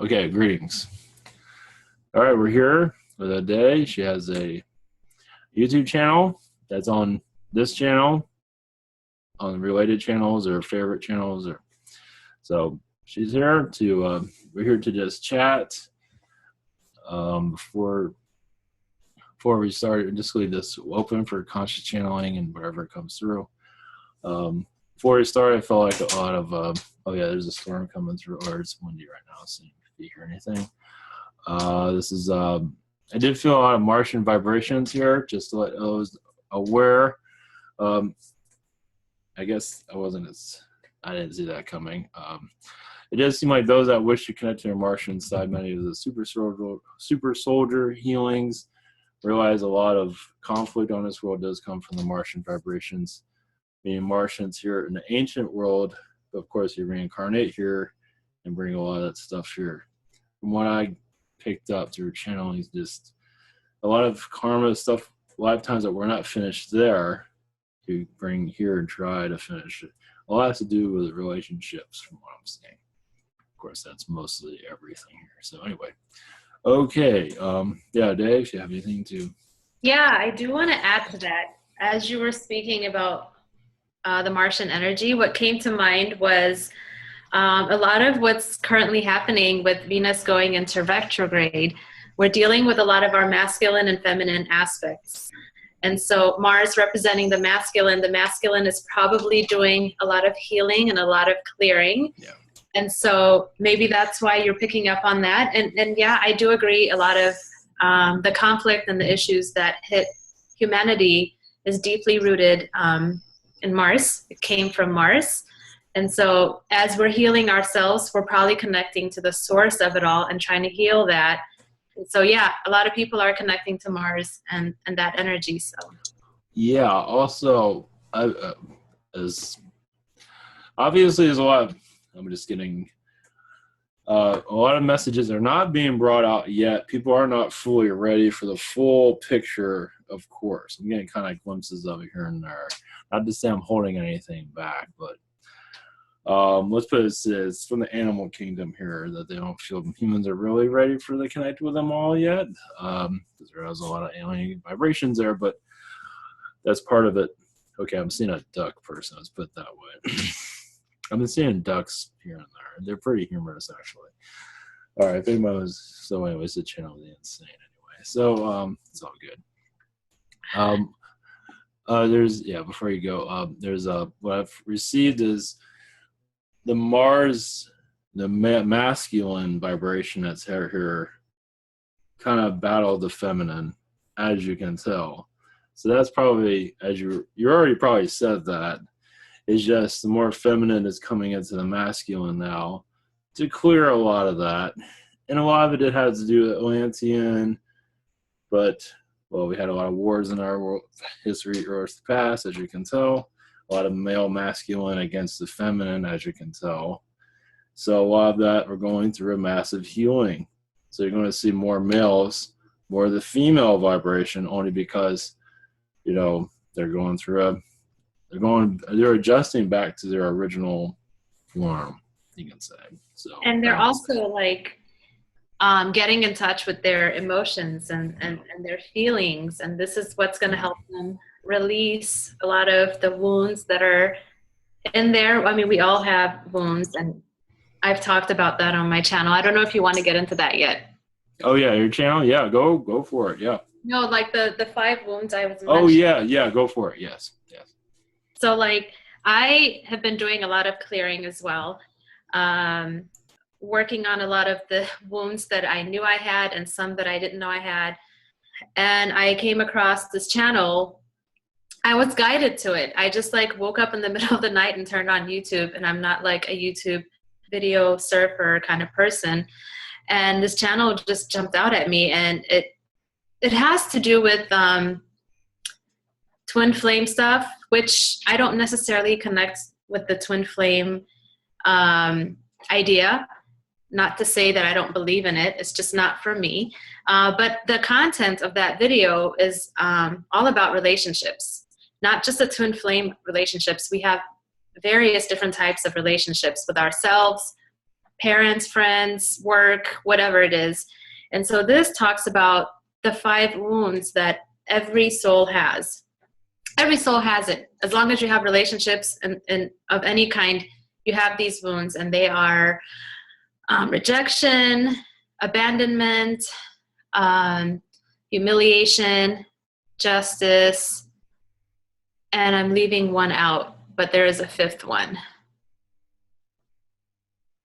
Okay, greetings. All right, we're here with Adey. She has a YouTube channel that's on this channel, on related channels or favorite channels, or so she's here to. We're here to just chat. Before we start, just leave this open for conscious channeling and whatever comes through. Before we start, I felt like a lot of oh yeah, there's a storm coming through, or it's windy right now, so if you hear anything. This is I did feel a lot of Martian vibrations here, just to let I was aware. I guess I didn't see that coming. It does seem like those that wish to connect to their Martian side, many of the super soldier healings, realize a lot of conflict on this world does come from the Martian vibrations. Meaning Martians here in the ancient world, but of course you reincarnate here and bring a lot of that stuff here. From what I picked up through channeling, just a lot of karma stuff, lifetimes that we're not finished there, to bring here and try to finish it. A lot has to do with relationships, from what I'm saying. Of course, that's mostly everything here. So anyway, okay, yeah, Dave, you have anything to? Yeah, I do want to add to that. As you were speaking about the Martian energy, what came to mind was a lot of what's currently happening with Venus going into retrograde. We're dealing with a lot of our masculine and feminine aspects. And so Mars representing the masculine is probably doing a lot of healing and a lot of clearing. Yeah. And so maybe that's why you're picking up on that. And yeah, I do agree a lot of the conflict and the issues that hit humanity is deeply rooted in Mars. It came from Mars. And so as we're healing ourselves, we're probably connecting to the source of it all and trying to heal that. And so, yeah, a lot of people are connecting to Mars and that energy. So, yeah, also, as obviously there's a lot of, I'm just getting a lot of messages are not being brought out yet. People are not fully ready for the full picture, of course. I'm getting kind of glimpses of it here and there. Not to say I'm holding anything back, but let's put it as it's from the animal kingdom here that they don't feel humans are really ready for the connect with them all yet. Because there is a lot of alien vibrations there, but that's part of it. Okay, I'm seeing a duck person, let's put it that way. I've been seeing ducks here and there. They're pretty humorous, actually. All right, if anybody was, so anyways, the channel is insane anyway. So it's all good. There's, yeah, before you go, there's what I've received is the Mars, the masculine vibration that's here kind of battled the feminine, as you can tell. So that's probably, as you already probably said that, it's just the more feminine is coming into the masculine now to clear a lot of that. And a lot of it has to do with Atlantean, but, well, we had a lot of wars in our world history or past, as you can tell. A lot of male masculine against the feminine, as you can tell. So a lot of that, we're going through a massive healing. So you're going to see more males, more of the female vibration, only because, you know, they're going through they're adjusting back to their original form, you can say. So, and they're also like getting in touch with their emotions and their feelings. And this is what's going to help them release a lot of the wounds that are in there. I mean, we all have wounds, and I've talked about that on my channel. I don't know if you want to get into that yet. Oh yeah, your channel? Yeah, go for it. Yeah. No, like the 5 wounds I was mentioning. Oh yeah, go for it. Yes. So like I have been doing a lot of clearing as well, working on a lot of the wounds that I knew I had and some that I didn't know I had. And I came across this channel. I was guided to it. I just like woke up in the middle of the night and turned on YouTube, and I'm not like a YouTube video surfer kind of person. And this channel just jumped out at me, and it has to do with twin flame stuff, which I don't necessarily connect with the twin flame idea. Not to say that I don't believe in it. It's just not for me. But the content of that video is all about relationships, not just the twin flame relationships. We have various different types of relationships with ourselves, parents, friends, work, whatever it is. And so this talks about the 5 wounds that every soul has. Every soul has it. As long as you have relationships and of any kind, you have these wounds, and they are rejection, abandonment, humiliation, justice, and I'm leaving one out, but there is a 5th one.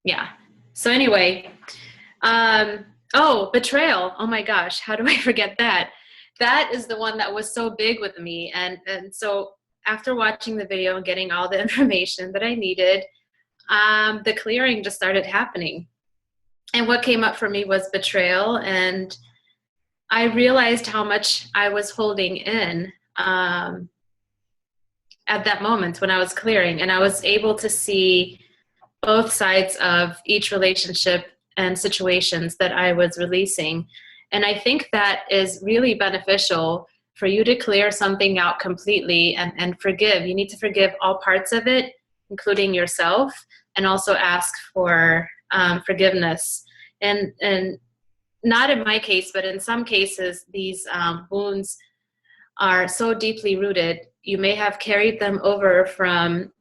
Yeah. So anyway, betrayal. Oh my gosh, how do I forget that? That is the one that was so big with me. And so after watching the video and getting all the information that I needed, the clearing just started happening. And what came up for me was betrayal. And I realized how much I was holding in at that moment when I was clearing. And I was able to see both sides of each relationship and situations that I was releasing. And I think that is really beneficial for you to clear something out completely and forgive. You need to forgive all parts of it, including yourself, and also ask for forgiveness. And not in my case, but in some cases, these wounds are so deeply rooted. You may have carried them over from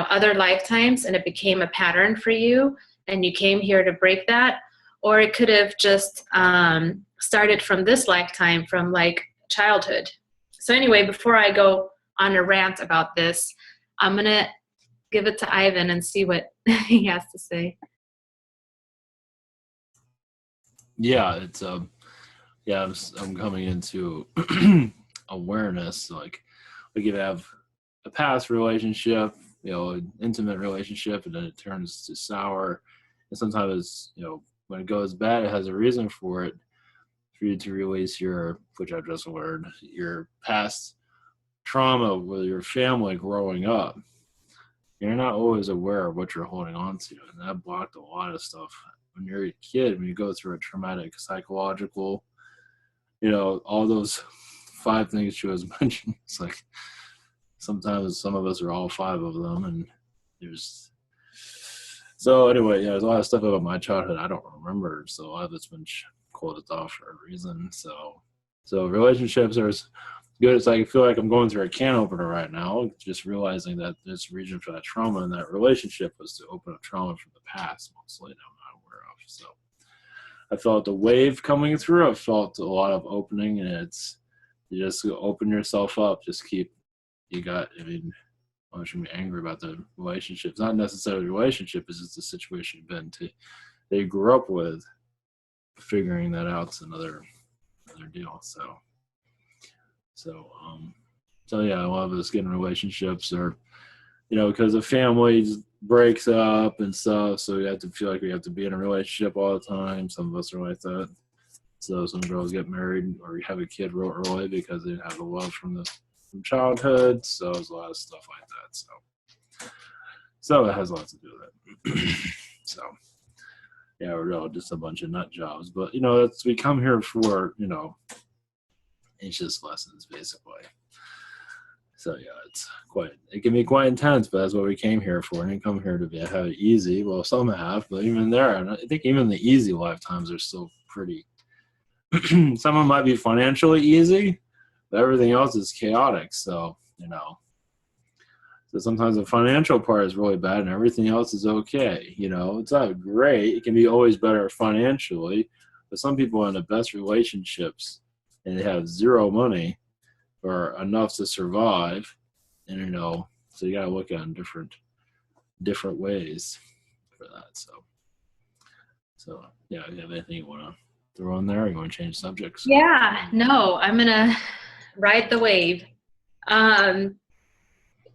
other lifetimes, and it became a pattern for you, and you came here to break that. Or it could have just started from this lifetime, from like childhood. So anyway, before I go on a rant about this, I'm going to give it to Ivan and see what he has to say. Yeah, it's I'm coming into awareness. Like you have a past relationship, an intimate relationship, and then it turns to sour. And sometimes, when it goes bad, it has a reason for it, for you to release which I just learned, your past trauma with your family growing up. You're not always aware of what you're holding on to, and that blocked a lot of stuff. When you're a kid, when you go through a traumatic psychological, all those 5 things she was mentioning, it's like sometimes some of us are all 5 of them, and so anyway, there's a lot of stuff about my childhood I don't remember, so a lot of it's been closed off for a reason. So relationships are as good as I feel like I'm going through a can opener right now, just realizing that this reason for that trauma in that relationship was to open up trauma from the past, mostly that I'm not aware of. So I felt the wave coming through. I felt a lot of opening, and you just open yourself up. Just I shouldn't be angry about the relationship. It's not necessarily the relationship, it's just the situation that you grew up with. Figuring that out is another deal. So yeah, a lot of us get in relationships or, because the family breaks up and stuff, so we have to feel like we have to be in a relationship all the time. Some of us are like that. So some girls get married or have a kid real early because they didn't have the love from childhood. So there's a lot of stuff like that. So it has a lot to do with it. So yeah, we're all just a bunch of nut jobs. But we come here for ancient lessons, basically. So yeah, it can be quite intense, but that's what we came here for. And didn't come here to have it easy. Well, some have, but even there, and I think even the easy lifetimes are still pretty. Some of them might be financially easy, but everything else is chaotic. So so sometimes the financial part is really bad, and everything else is okay. It's not great. It can be always better financially, but some people are in the best relationships and they have zero money or enough to survive, and so you gotta look at it in different ways for that. So yeah, if you have anything you want to throw in there, or you want to change subjects? Yeah, no, I'm gonna ride the wave.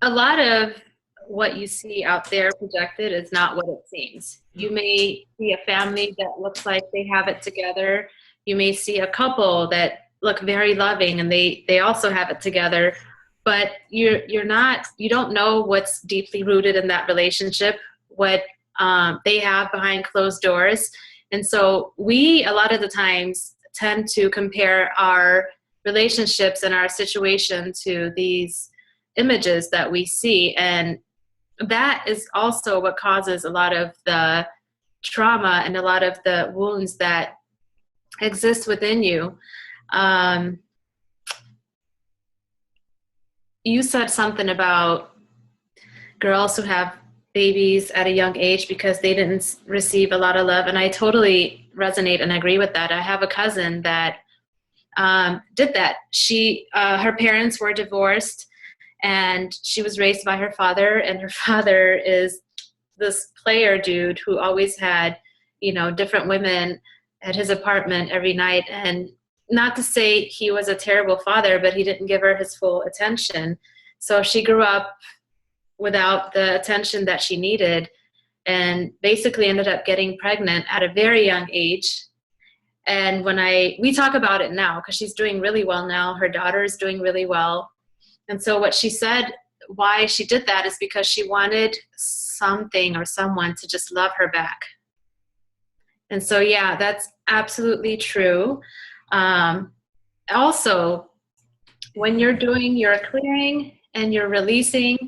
A lot of what you see out there projected is not what it seems. You may see a family that looks like they have it together. You may see a couple that look very loving and they also have it together, but you don't know what's deeply rooted in that relationship, what they have behind closed doors. And so we, a lot of the times, tend to compare our relationships and our situation to these images that we see. And that is also what causes a lot of the trauma and a lot of the wounds that exist within you. You said something about girls who have babies at a young age because they didn't receive a lot of love, and I totally resonate and agree with that. I have a cousin that did that. Her parents were divorced, and she was raised by her father, and her father is this player dude who always had, different women at his apartment every night. And not to say he was a terrible father, but he didn't give her his full attention. So she grew up without the attention that she needed, and basically ended up getting pregnant at a very young age. And we talk about it now because she's doing really well now. Her daughter is doing really well. And so what she said, why she did that, is because she wanted something or someone to just love her back. And so, yeah, that's absolutely true. Also, when you're doing your clearing and you're releasing,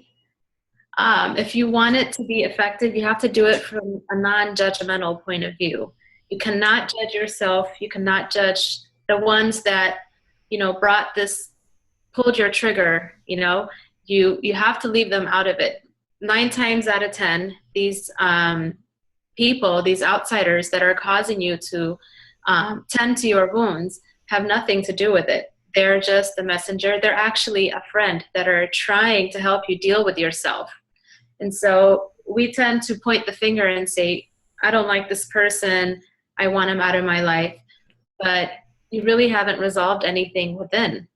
if you want it to be effective, you have to do it from a non-judgmental point of view. You cannot judge yourself. You cannot judge the ones that, pulled your trigger. You have to leave them out of it. 9 times out of 10, these people, these outsiders that are causing you to tend to your wounds, have nothing to do with it. They're just the messenger. They're actually a friend that are trying to help you deal with yourself. And so we tend to point the finger and say, I don't like this person, I want him out of my life. But you really haven't resolved anything within.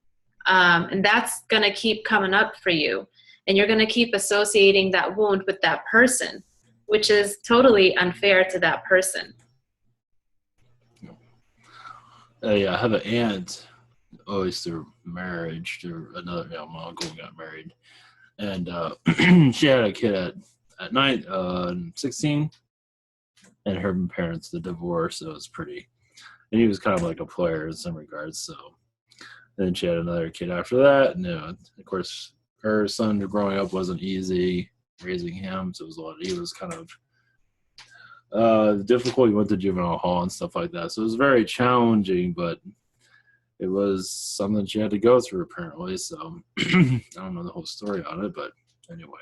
And that's going to keep coming up for you. And you're going to keep associating that wound with that person, which is totally unfair to that person. Yeah, I have an aunt, always through marriage, through another, my uncle got married. And she had a kid at 16, and her parents, the divorce, it was pretty, and he was kind of like a player in some regards. So then she had another kid after that, and of course her son growing up wasn't easy raising him, so it was he was kind of difficult. He went to juvenile hall and stuff like that, so it was very challenging, but it was something she had to go through apparently. So I don't know the whole story on it, but anyway.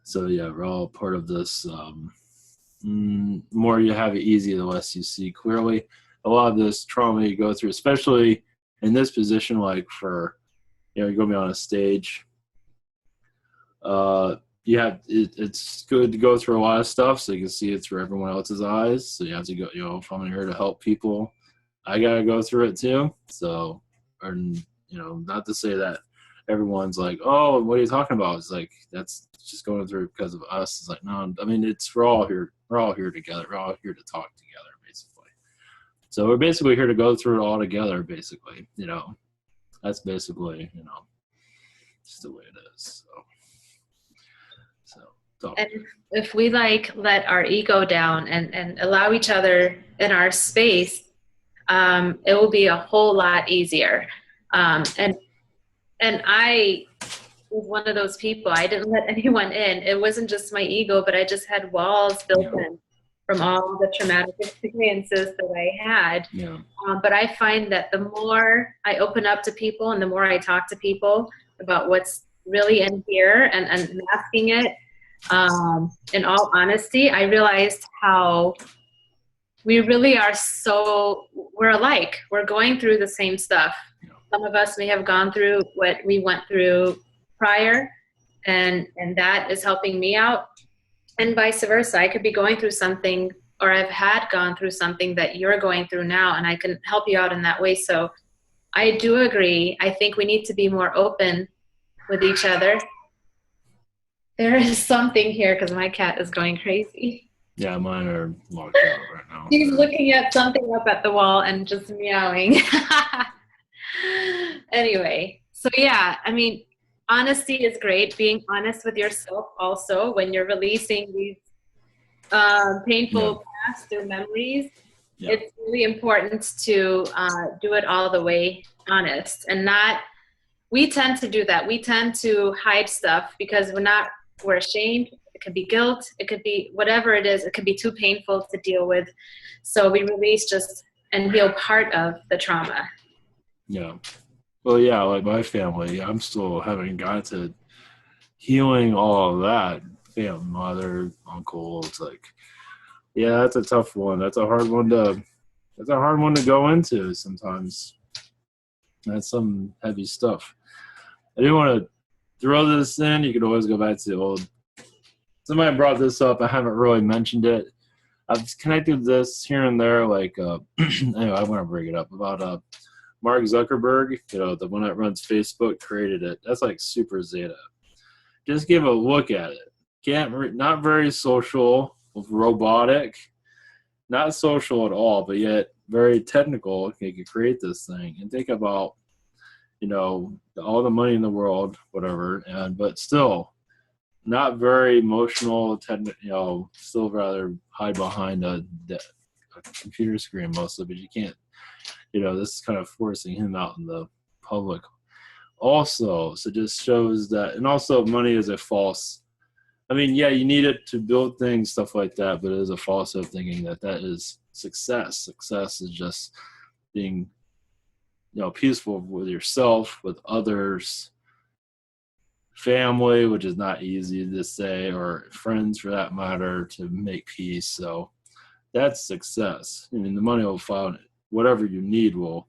So yeah, we're all part of this. More you have it easy, the less you see clearly. A lot of this trauma you go through, especially in this position, like for, you're going to be on a stage. It's good to go through a lot of stuff so you can see it through everyone else's eyes. So you have to go, if I'm here to help people, I got to go through it too. So, not to say that everyone's like, oh, what are you talking about? It's like, that's just going through because of us. It's like, no, I mean, we're all here together. We're all here to talk together, basically. So we're basically here to go through it all together, basically. That's basically, just the way it is. So. And if we let our ego down and allow each other in our space, it will be a whole lot easier. And I was one of those people. I didn't let anyone in. It wasn't just my ego, but I just had walls built in from all the traumatic experiences that I had. Yeah. But I find that the more I open up to people and the more I talk to people about what's really in here and masking it, in all honesty, I realized how we really are we're alike. We're going through the same stuff. Some of us may have gone through what we went through prior, and that is helping me out, and vice versa. I could be going through something, or I've had gone through something that you're going through now, and I can help you out in that way. So I do agree. I think we need to be more open with each other. There is something here because my cat is going crazy. Yeah, mine are locked out right now. She's looking at something up at the wall and just meowing. Anyway, so yeah, I mean, honesty is great. Being honest with yourself also when you're releasing these painful past through memories. Yeah. It's really important to do it all the way honest and not. We tend to do that. We tend to hide stuff because we're ashamed, It could be guilt. It could be whatever it is. It could be too painful to deal with. So we release just and heal part of the trauma. Yeah. Well, yeah, like my family, I'm still haven't got to healing all of that. Mother, uncle, it's like, yeah, that's a tough one. That's a hard one to go into sometimes. That's some heavy stuff. I didn't want to throw this in. You could always go back to the old. Somebody brought this up. I haven't really mentioned it. I've connected this here and there. Like, anyway, I want to bring it up about Mark Zuckerberg. The one that runs Facebook created it. That's like super Zeta. Just give a look at it. Not very social, robotic, not social at all, but yet very technical. You could create this thing and think about, all the money in the world, whatever, but still not very emotional, still rather hide behind a computer screen mostly, but you can't, this is kind of forcing him out in the public also. So it just shows that, and also money is a false, yeah, you need it to build things, stuff like that, but it is a falsehood thinking that is success. Success is just being, peaceful with yourself, with others, family, which is not easy to say, or friends for that matter, to make peace. So that's success. The money will find whatever you need will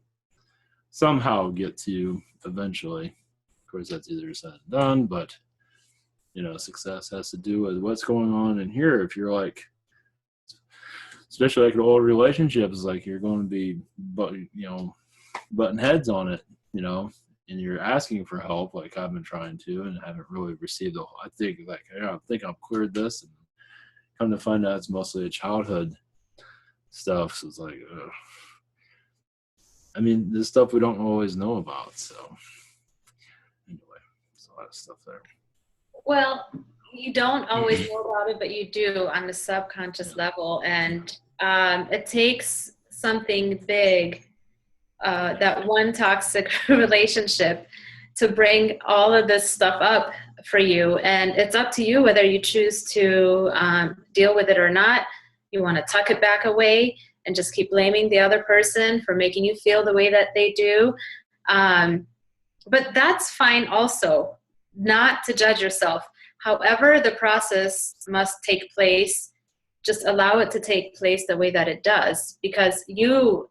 somehow get to you eventually. Of course, that's easier said than done, but success has to do with what's going on in here. If you're like, especially like an old relationship, is like you're going to be, butting heads on it, and you're asking for help, like I've been trying to, and haven't really received I think I've cleared this, and come to find out it's mostly a childhood stuff. So it's like, this stuff we don't always know about. So anyway, there's a lot of stuff there. Well, you don't always know about it, but you do on the subconscious level. And it takes something big, that one toxic relationship, to bring all of this stuff up for you. And it's up to you whether you choose to deal with it or not. You want to tuck it back away and just keep blaming the other person for making you feel the way that they do. But that's fine also, not to judge yourself. However, the process must take place. Just allow it to take place the way that it does, because you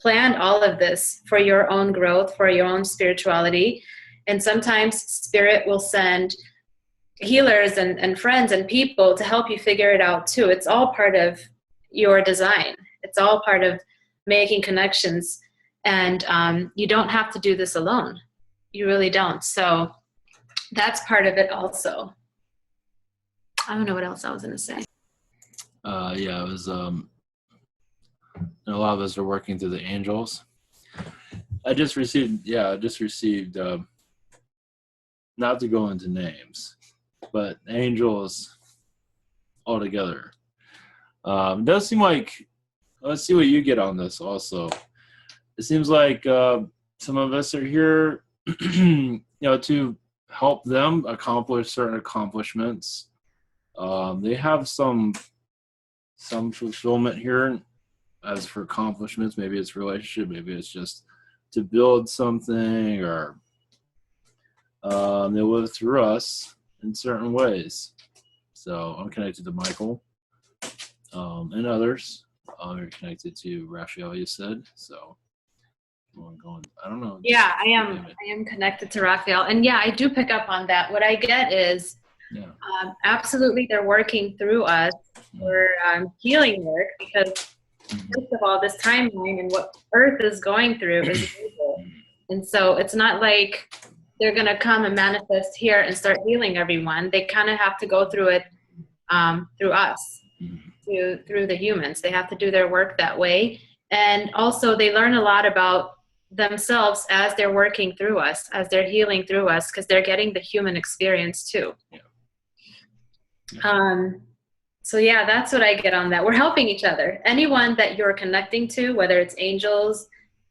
planned all of this for your own growth, for your own spirituality. And sometimes spirit will send healers and friends and people to help you figure it out too. It's all part of your design. It's all part of making connections. And you don't have to do this alone. You really don't. So that's part of it also. I don't know what else I was going to say. Yeah, it was, a lot of us are working through the angels. I just received, not to go into names, but angels altogether. It does seem like, let's see what you get on this also. It seems like some of us are here, to help them accomplish certain accomplishments. They have some fulfillment here as for accomplishments. Maybe it's relationship, maybe it's just to build something, or they live through us in certain ways. So I'm connected to Michael and others. You're connected to Raphael, you said. So I don't know. Yeah, I am connected to Raphael. And yeah, I do pick up on that. What I get is, absolutely, they're working through us for healing work, because first of all, this timeline and what Earth is going through is evil. And so it's not like they're going to come and manifest here and start healing everyone. They kind of have to go through it through us, through the humans. They have to do their work that way. And also they learn a lot about themselves as they're working through us, as they're healing through us, because they're getting the human experience too. So yeah, that's what I get on that. We're helping each other. Anyone that you're connecting to, whether it's angels,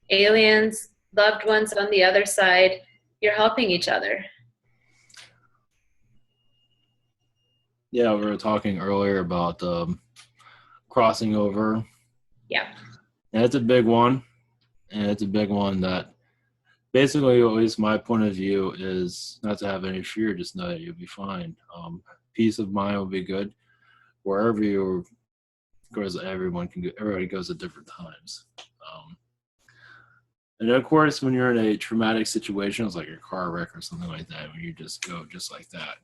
aliens, loved ones on the other side, you're helping each other. Yeah, we were talking earlier about crossing over, Yeah. and it's a big one, and it's a big one that basically, at least my point of view, is not to have any fear, just know that you'll be fine. Peace of mind will be good wherever you're. Of course, everybody goes at different times. Um, and of course, when you're in a traumatic situation, it's like a car wreck or something like that, when you just go just like that.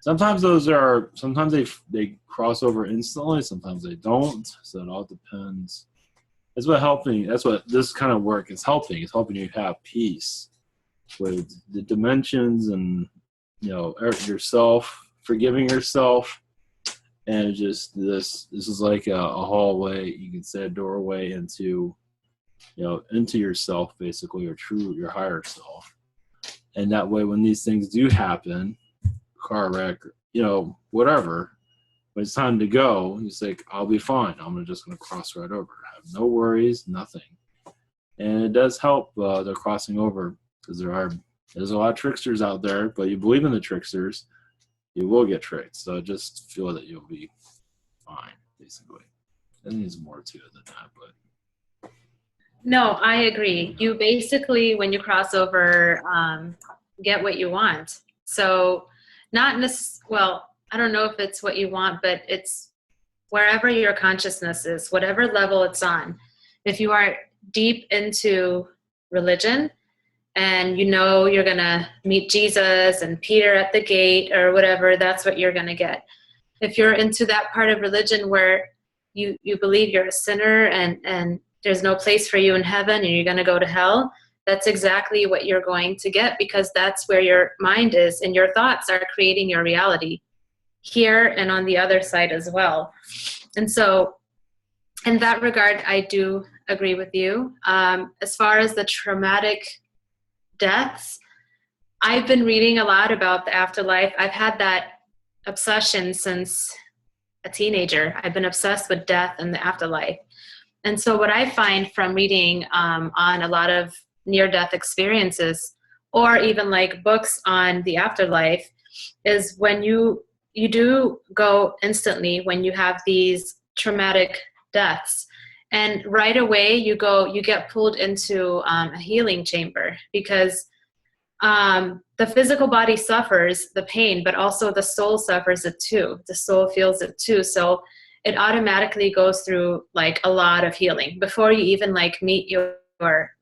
Sometimes they cross over instantly, sometimes they don't. So it all depends. That's what this kind of work is helping. It's helping you have peace with the dimensions and, yourself, forgiving yourself. And just this is like a hallway, you can say, a doorway into yourself, basically, your higher self. And that way, when these things do happen, car wreck, whatever, when it's time to go, it's like, I'll be fine. I'm just going to cross right over. I have no worries, nothing. And it does help the crossing over, because there's a lot of tricksters out there, but you believe in the tricksters, you will get tricked. So just feel that you'll be fine, basically. I think there's more to it than that, but No, I agree. You basically, when you cross over, get what you want. So not well, I don't know if it's what you want, but it's wherever your consciousness is, whatever level it's on. If you are deep into religion and you're going to meet Jesus and Peter at the gate or whatever, that's what you're going to get. If you're into that part of religion where you believe you're a sinner and there's no place for you in heaven and you're going to go to hell, that's exactly what you're going to get, because that's where your mind is, and your thoughts are creating your reality here and on the other side as well. And so in that regard, I do agree with you. As far as the traumatic deaths, I've been reading a lot about the afterlife. I've had that obsession since a teenager. I've been obsessed with death and the afterlife. And so what I find from reading on a lot of near-death experiences, or even like books on the afterlife, is when you do go instantly when you have these traumatic deaths. And right away you get pulled into a healing chamber, because the physical body suffers the pain, but also the soul suffers it too. The soul feels it too. So it automatically goes through like a lot of healing before you even like meet your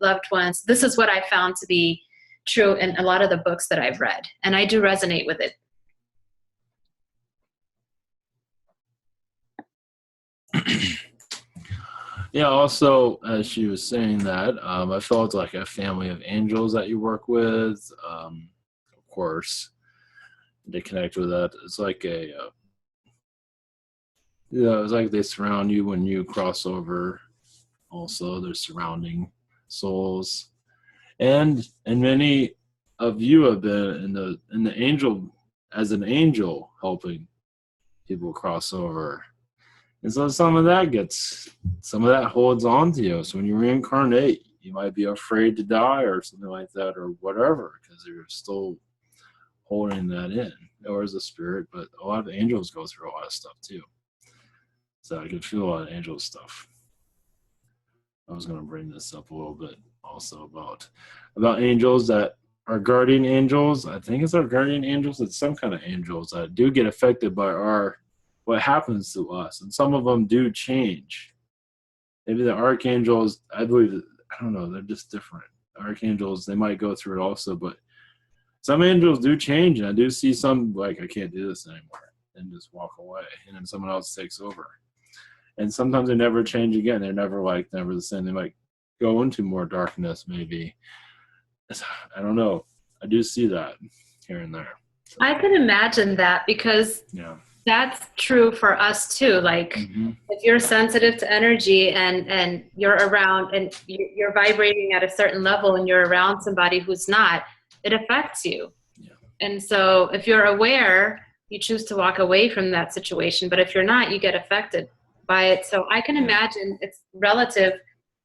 loved ones. This is what I found to be true in a lot of the books that I've read, and I do resonate with it. yeah, also, as she was saying that, I felt like a family of angels that you work with. Of course, to connect with that, it's like it's like they surround you when you cross over. Also, they're surrounding souls, and many of you have been in the angel, as an angel, helping people cross over. And so some of that holds on to you. So when you reincarnate, you might be afraid to die or something like that, or whatever, because you're still holding that in, or as a spirit. But a lot of angels go through a lot of stuff too. So I can feel a lot of angel stuff. I was going to bring this up a little bit also about angels that are guardian angels. I think it's our guardian angels. It's some kind of angels that do get affected by what happens to us, and some of them do change. Maybe the archangels, I believe, I don't know, they're just different. Archangels, they might go through it also, but some angels do change, and I do see some like, I can't do this anymore, and just walk away, and then someone else takes over. And sometimes they never change again. They're never the same. They might go into more darkness, maybe. I don't know. I do see that here and there. So, I can imagine that, because that's true for us too. Like, if you're sensitive to energy and you're around and you're vibrating at a certain level and you're around somebody who's not, it affects you. Yeah. And so if you're aware, you choose to walk away from that situation. But if you're not, you get affected by it. So I can imagine it's relative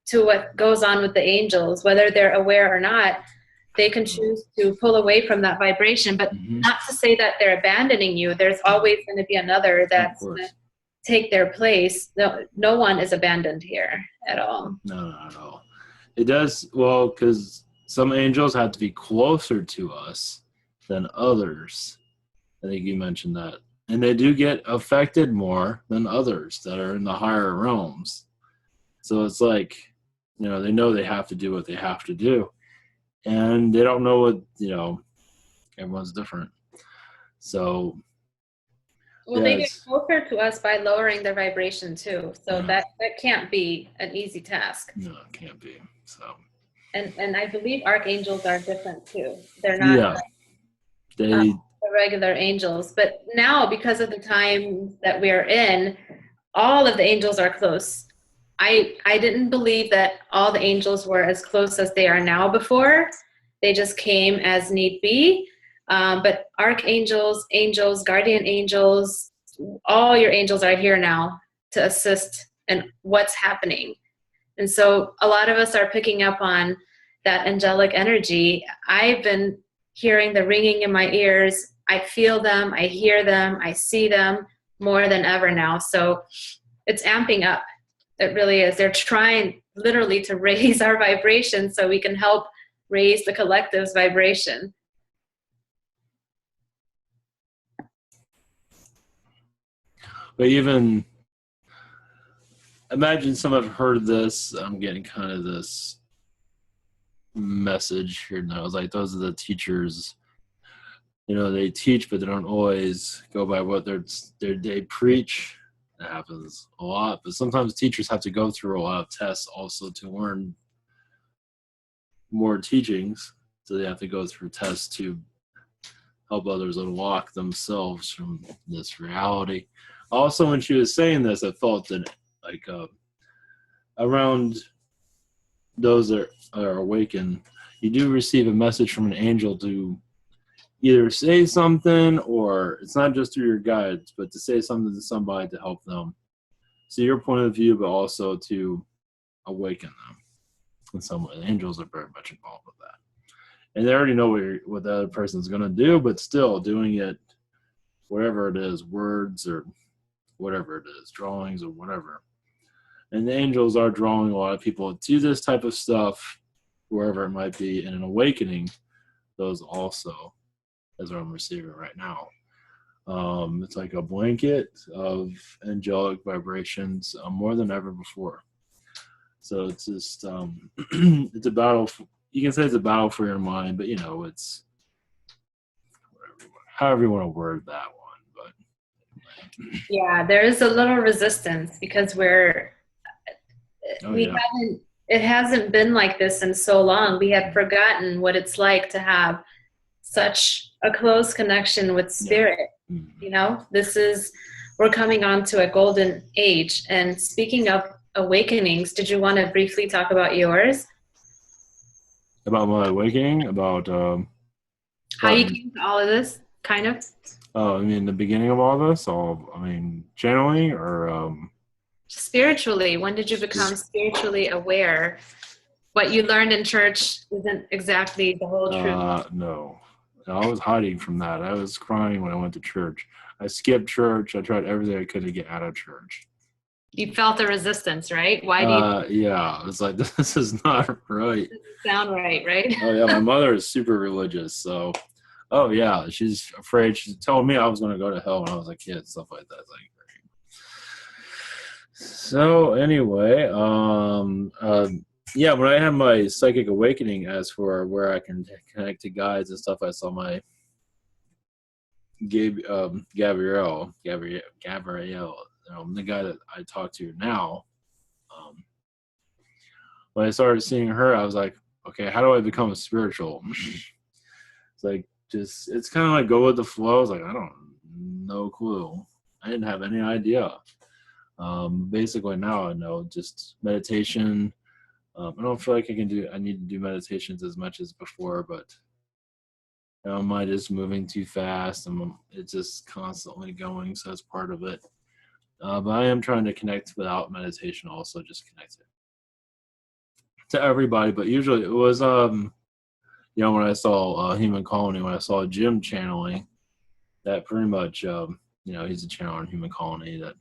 to what goes on with the angels, whether they're aware or not. they can choose to pull away from that vibration, but not to say that they're abandoning you. There's always going to be another that's going to take their place. No one is abandoned here at all. No, not at all. It does, well, because some angels have to be closer to us than others. I think you mentioned that. And they do get affected more than others that are in the higher realms. So it's like, you know, they know they have to do what they have to do. And they don't know what, you know, everyone's different. So. Well, they get closer to us by lowering their vibration too. So that can't be an easy task. No, it can't be. So. And I believe archangels are different too. They're not the regular angels. But now, because of the time that we're in, all of the angels are close. I didn't believe that all the angels were as close as they are now before. They just came as need be. But archangels, angels, guardian angels, all your angels are here now to assist in what's happening. And so a lot of us are picking up on that angelic energy. I've been hearing the ringing in my ears. I feel them, I hear them, I see them more than ever now. So it's amping up. It really is. They're trying literally to raise our vibration so we can help raise the collective's vibration. But even, imagine some have heard this. I'm getting kind of this message here now. It's like those are the teachers. You know, they teach, but they don't always go by what they preach. That happens a lot. But sometimes teachers have to go through a lot of tests also to learn more teachings. So they have to go through tests to help others unlock themselves from this reality. Also, when she was saying this, I felt that like around those that are awakened, you do receive a message from an angel to either say something, or it's not just through your guides, but to say something to somebody to help them see your point of view, but also to awaken them in some way. The angels are very much involved with that. And they already know what the other person's going to do, but still doing it, whatever it is, words or whatever it is, drawings or whatever. And the angels are drawing a lot of people to this type of stuff, wherever it might be, in an awakening, those also, as I'm receiving right now. It's like a blanket of angelic vibrations more than ever before. So it's just, it's a battle. You can say it's a battle for your mind, but you know, it's however you want to word that one. But yeah, there is a little resistance because it hasn't been like this in so long. We had forgotten what it's like to have such a close connection with spirit. Yeah. Mm-hmm. You know, we're coming on to a golden age. And speaking of awakenings, did you want to briefly talk about yours? About my awakening? About how you came to all of this, kind of? Oh, I mean, the beginning of all this? Channeling or spiritually. When did you become spiritually aware? What you learned in church isn't exactly the whole truth. No. I was hiding from that. I was crying when I went to church. I skipped church. I tried everything I could to get out of church. You felt the resistance, right? Why do you? Yeah, it's like, this is not right. Doesn't sound right? Oh yeah, my mother is super religious, so. Oh yeah, she's afraid. She told me I was going to go to hell when I was a kid, stuff like that. Like, so anyway, yeah, when I had my psychic awakening, as for where I can connect to guides and stuff, I saw my Gabrielle, the guy that I talk to now. When I started seeing her, I was like, okay, how do I become spiritual? It's like, it's kind of like go with the flow. I was like, no clue. I didn't have any idea. Basically now I know just meditation. I don't feel like I need to do meditations as much as before, but my mind is moving too fast and it's just constantly going. So it's part of it. But I am trying to connect without meditation also, just connect it to everybody. But usually it was, when I saw Human Colony, when I saw Jim channeling, that pretty much, he's a channeler in Human Colony that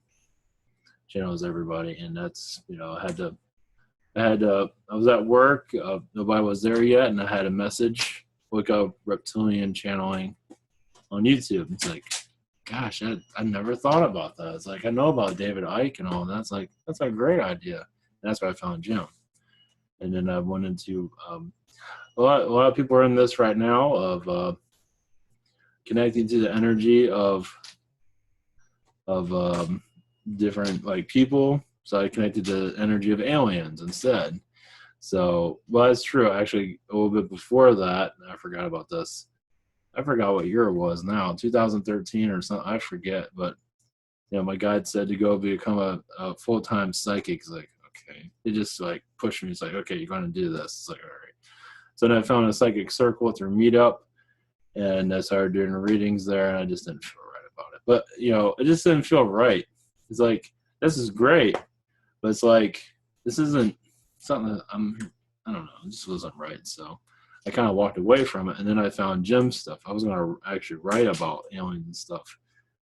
channels everybody. And that's, I was at work, nobody was there yet, and I had a message, look up Reptilian channeling on YouTube. It's like, gosh, I never thought about that. It's like, I know about David Icke and all, and that's a great idea. And that's where I found Jim. And then I went into, a lot of people are in this right now of connecting to the energy of different like people. So I connected to the energy of aliens instead. So, well, that's true. Actually, a little bit before that, I forgot about this. I forgot what year it was now, 2013 or something. I forget. But, my guide said to go become a full-time psychic. It's like, okay. It just like pushed me. It's like, okay, you're going to do this. It's like, all right. So then I found a psychic circle through Meetup, and I started doing readings there, and I just didn't feel right about it. But, it just didn't feel right. It's like, this is great, but it's like, this isn't something that I don't know, it just wasn't right. So I kind of walked away from it, and then I found Jim's stuff. I was going to actually write about aliens and stuff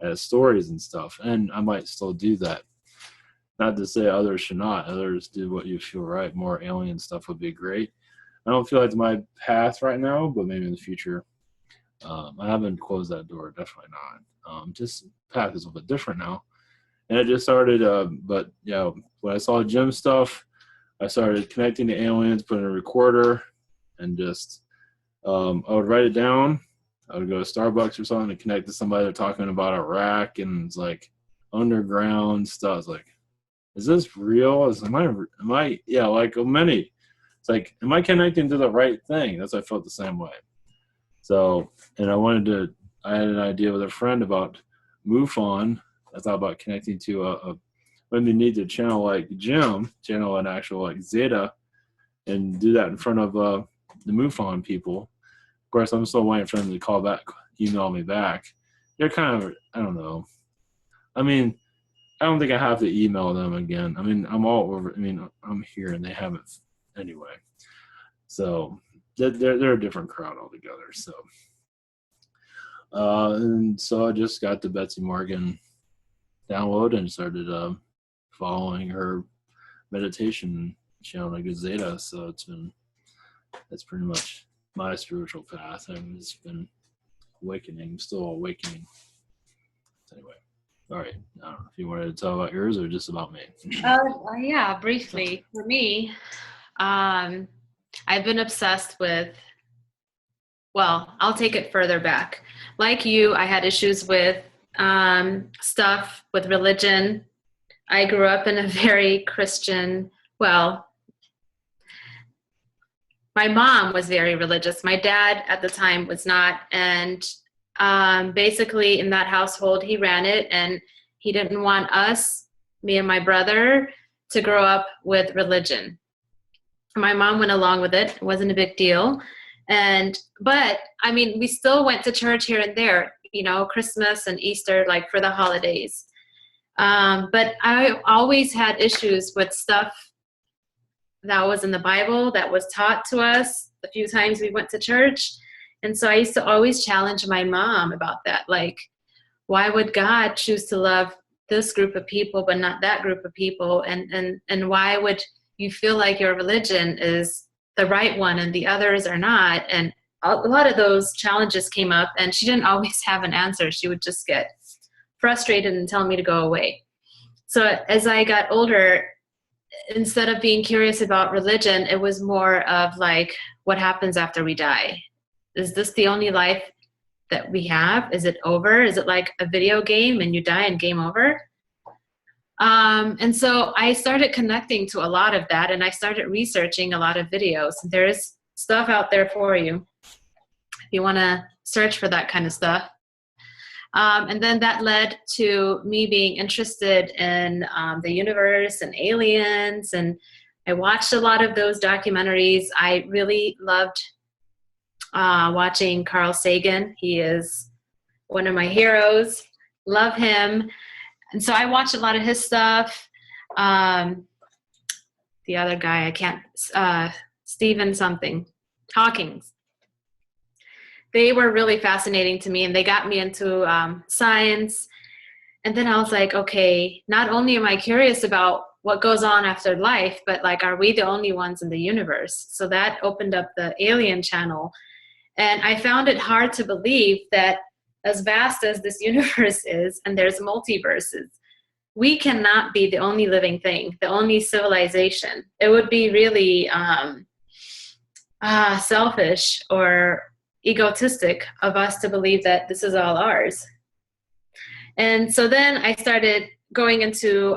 as stories and stuff, and I might still do that. Not to say others should not. Others do what you feel right. More alien stuff would be great. I don't feel like it's my path right now, but maybe in the future. I haven't closed that door, definitely not. Just path is a little bit different now. And it just started, but when I saw Jim's stuff, I started connecting to aliens, putting a recorder, and just, I would write it down. I would go to Starbucks or something to connect to somebody they're talking about Iraq, and it's like underground stuff. It's like, is this real? Am I, like many. It's like, am I connecting to the right thing? That's, I felt the same way. So, and I had an idea with a friend about MUFON. I thought about connecting to when they need to channel like Jim, channel an actual like Zeta, and do that in front of the MUFON people. Of course, I'm still waiting for them to call back, email me back. They're kind of, I don't know. I mean, I don't think I have to email them again. I mean, I'm all over. I mean, I'm here and they haven't anyway. So they're a different crowd altogether. So, and so I just got the Betsy Morgan download and started following her meditation channel like Zeta. So that's pretty much my spiritual path. And it's been awakening, still awakening. Anyway, all right. I don't know if you wanted to tell about yours or just about me. Yeah, briefly. For me, I've been obsessed with, well, I'll take it further back. Like you, I had issues with stuff with religion. I grew up in a very Christian, well, my mom was very religious. My dad at the time was not. And basically in that household, he ran it, and he didn't want us, me and my brother, to grow up with religion. My mom went along with it. It wasn't a big deal. But I mean, we still went to church here and there, Christmas and Easter, like for the holidays. But I always had issues with stuff that was in the Bible, that was taught to us the few times we went to church. And so I used to always challenge my mom about that. Like, why would God choose to love this group of people, but not that group of people? And why would you feel like your religion is the right one and the others are not? And a lot of those challenges came up, and she didn't always have an answer. She would just get frustrated and tell me to go away. So as I got older, instead of being curious about religion, it was more of like, what happens after we die? Is this the only life that we have? Is it over? Is it like a video game and you die and game over? And so I started connecting to a lot of that, and I started researching a lot of videos. There's stuff out there for you if you want to search for that kind of stuff. And then that led to me being interested in the universe and aliens, and I watched a lot of those documentaries. I really loved watching Carl Sagan. He is one of my heroes. Love him. And so I watched a lot of his stuff. The other guy, I can't, Stephen something, Hawking. they were really fascinating to me, and they got me into science. And then I was like, okay, not only am I curious about what goes on after life, but like, are we the only ones in the universe? So that opened up the alien channel. And I found it hard to believe that as vast as this universe is, and there's multiverses, we cannot be the only living thing, the only civilization. It would be really selfish or egotistic of us to believe that this is all ours. And so then I started going into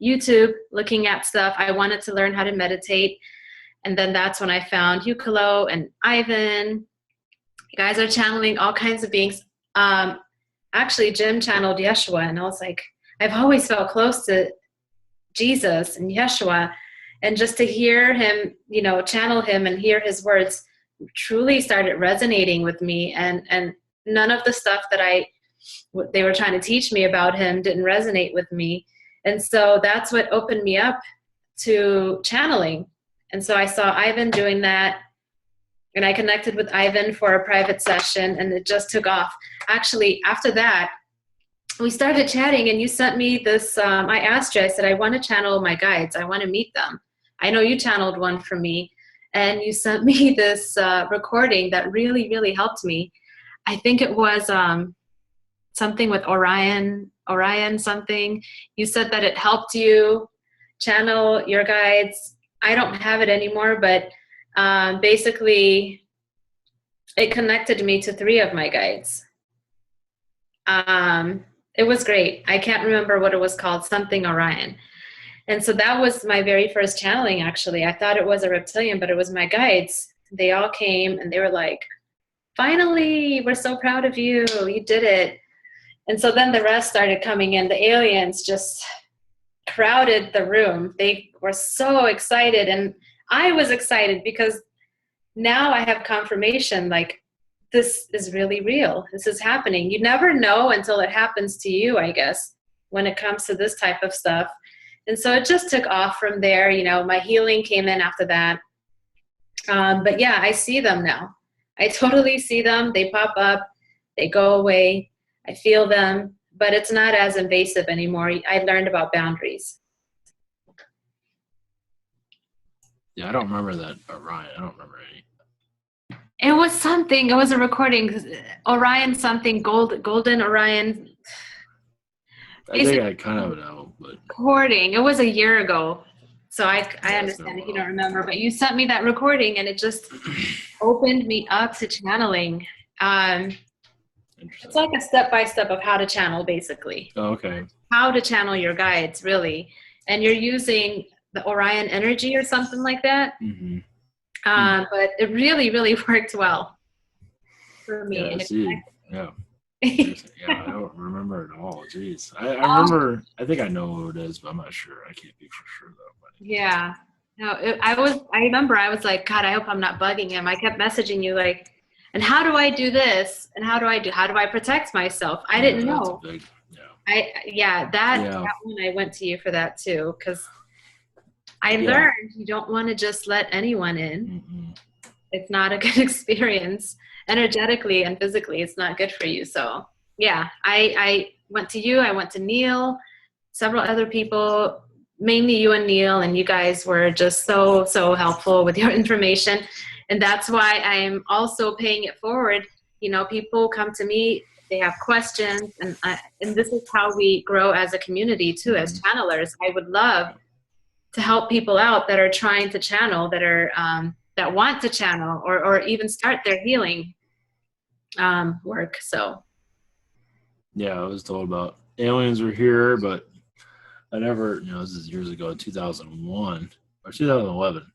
YouTube, looking at stuff. I wanted to learn how to meditate. And then that's when I found Ukalo and Ivan. You guys are channeling all kinds of beings. Actually, Jim channeled Yeshua, and I was like, I've always felt close to Jesus and Yeshua. And just to hear him, you know, channel him and hear his words truly started resonating with me. And none of the stuff that they were trying to teach me about him didn't resonate with me. And so that's what opened me up to channeling. And so I saw Ivan doing that, and I connected with Ivan for a private session, and it just took off. Actually, after that, we started chatting, and you sent me this, I asked you, I said, I want to channel my guides. I want to meet them. I know you channeled one for me, and you sent me this recording that really, really helped me. I think it was something with Orion something. You said that it helped you channel your guides. I don't have it anymore, but basically it connected me to 3 of my guides. It was great. I can't remember what it was called, something Orion. And so that was my very first channeling, actually. I thought it was a reptilian, but it was my guides. They all came and they were like, finally, we're so proud of you. You did it. And so then the rest started coming in. The aliens just crowded the room. They were so excited. And I was excited because now I have confirmation, like, this is really real. This is happening. You never know until it happens to you, I guess, when it comes to this type of stuff. And so it just took off from there. You know, my healing came in after that. But yeah, I see them now. I totally see them. They pop up, they go away. I feel them, but it's not as invasive anymore. I learned about boundaries. Yeah, I don't remember that Orion. I don't remember any. It was something. It was a recording. Orion something, golden Orion. I think I kind of know, but recording. It was a year ago, so I understand if you don't remember. But you sent me that recording, and it just opened me up to channeling. It's like a step-by-step of how to channel, basically. Oh, okay. How to channel your guides, really. And you're using the Orion energy or something like that. Mm-hmm. But it really, really worked well for me. Yeah, and I see. Yeah. Yeah, I don't remember at all. Jeez. I remember, I think I know who it is, but I'm not sure. I can't be for sure, though. But. Yeah. No, I remember I was like, God, I hope I'm not bugging him. I kept messaging you like, and how do I do this? And how do I protect myself? I didn't know. That one I went to you for that too, because I learned you don't want to just let anyone in. Mm-hmm. It's not a good experience. Energetically and physically, it's not good for you. So yeah, I went to you, I went to Neil, several other people, mainly you and Neil, and you guys were just so helpful with your information. And that's why I'm also paying it forward. You know, people come to me, they have questions, and this is how we grow as a community too, as channelers. I would love to help people out that are trying to channel, that are that want to channel or even start their healing work. So yeah, I was told about aliens were here, but I never, you know, this is years ago, 2001 or 2011,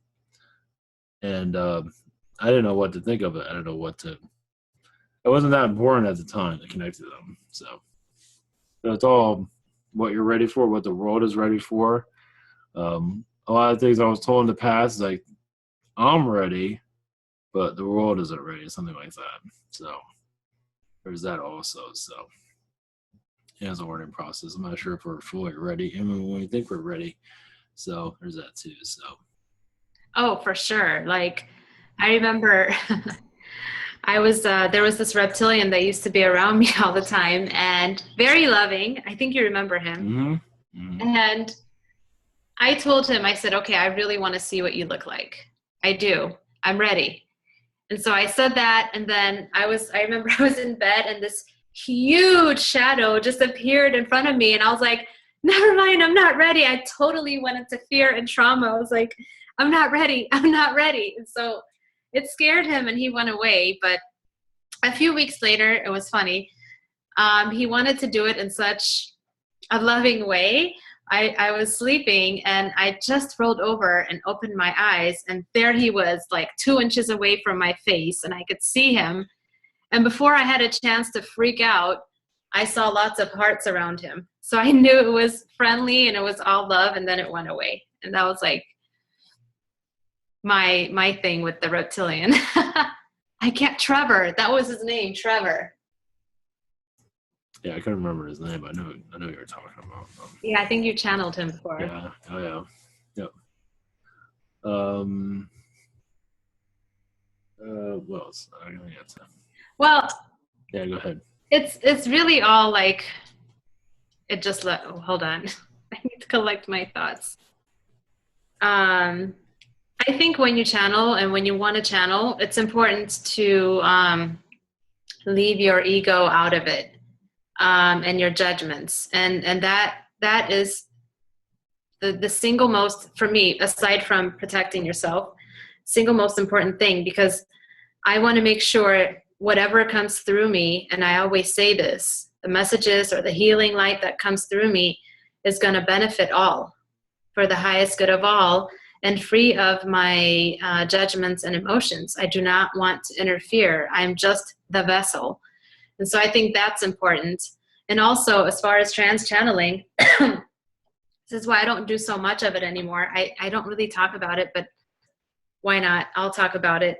and I didn't know what to think of it. I didn't know what to. It wasn't that important at the time to connect to them. So it's all what you're ready for, what the world is ready for. A lot of things I was told in the past, like, I'm ready, but the world isn't ready, something like that. So there's that also. So yeah, it's a learning process. I'm not sure if we're fully ready. I mean, when we think we're ready. So there's that too. So. Oh, for sure. Like, I remember I was there was this reptilian that used to be around me all the time and very loving. I think you remember him. And I told him, I said, okay, I really want to see what you look like. I do. I'm ready. And so I said that, and then I remember I was in bed and this huge shadow just appeared in front of me, and I was like, never mind, I'm not ready. I totally went into fear and trauma. I was like, I'm not ready. I'm not ready. And so it scared him and he went away. But a few weeks later, it was funny. He wanted to do it in such a loving way. I was sleeping and I just rolled over and opened my eyes, and there he was, like 2 inches away from my face, and I could see him. And before I had a chance to freak out, I saw lots of hearts around him. So I knew it was friendly and it was all love, and then it went away. And that was like my thing with the reptilian. Trevor, that was his name, Trevor. Yeah, I couldn't remember his name, but I know what you were talking about. Yeah, I think you channeled him before. Yeah. Oh yeah. Yep. What else? I don't know. Well. Yeah, go ahead. It's really all like, it just hold on. I need to collect my thoughts. I think when you channel and when you want to channel, it's important to leave your ego out of it. And your judgments, and that is the single most, for me, aside from protecting yourself, single most important thing, because I want to make sure whatever comes through me, and I always say this, the messages or the healing light that comes through me is going to benefit all for the highest good of all, and free of my judgments and emotions. I do not want to interfere. I'm just the vessel. And so I think that's important. And also, as far as trans channeling, this is why I don't do so much of it anymore. I don't really talk about it, but why not? I'll talk about it.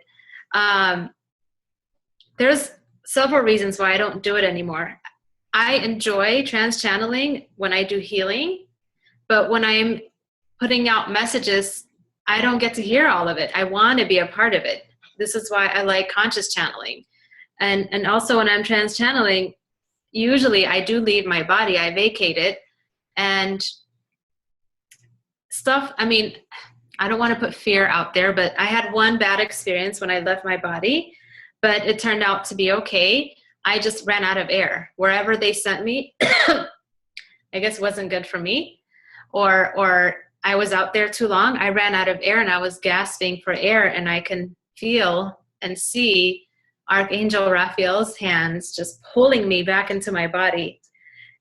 There's several reasons why I don't do it anymore. I enjoy trans channeling when I do healing, but when I'm putting out messages, I don't get to hear all of it. I want to be a part of it. This is why I like conscious channeling. And also when I'm trans channeling, usually I do leave my body, I vacate it, and stuff, I mean, I don't want to put fear out there, but I had one bad experience when I left my body, but it turned out to be okay. I just ran out of air. Wherever they sent me, I guess wasn't good for me, or I was out there too long. I ran out of air and I was gasping for air, and I can feel and see Archangel Raphael's hands just pulling me back into my body.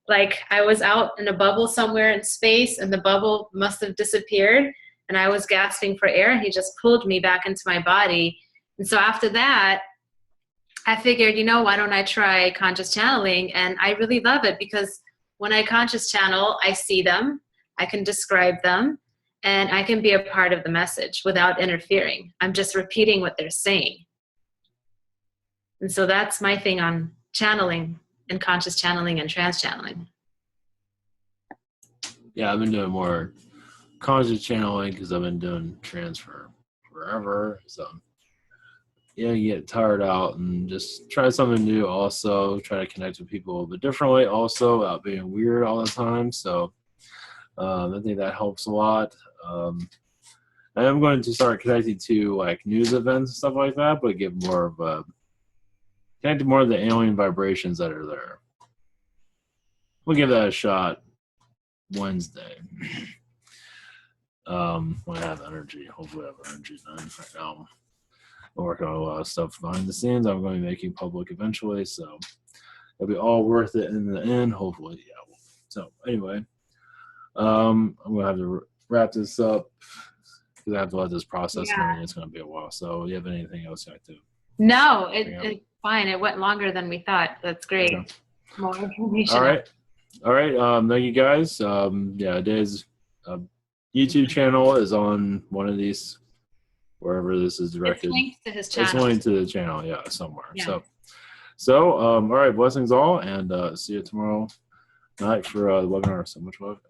Like I was out in a bubble somewhere in space, and the bubble must have disappeared, and I was gasping for air, and he just pulled me back into my body. And so after that, I figured, why don't I try conscious channeling? And I really love it, because when I conscious channel, I see them, I can describe them, and I can be a part of the message without interfering. I'm just repeating what they're saying. And so that's my thing on channeling and conscious channeling and trans channeling. Yeah, I've been doing more conscious channeling because I've been doing trans for forever. So, yeah, you get tired out and just try something new also. Try to connect with people a bit differently also without being weird all the time. So, I think that helps a lot. I am going to start connecting to like news events and stuff like that, but give more of a connect to more of the alien vibrations that are there. We'll give that a shot Wednesday. When I have energy. Hopefully I have energy then. Right now I'm working on a lot of stuff behind the scenes. I'm going to be making public eventually, so it'll be all worth it in the end, hopefully. Yeah. So anyway, I'm going to have to wrap this up because I have to let this process and it's going to be a while. So do you have anything else you like to? No, it's fine. It went longer than we thought. That's great. Okay. More information. All right. Thank you guys. Adey's YouTube channel is on one of these, wherever this is directed. It's linked to his channel. It's linked to the channel, somewhere. Yeah. So all right, blessings all, and see you tomorrow night for the webinar. So much love.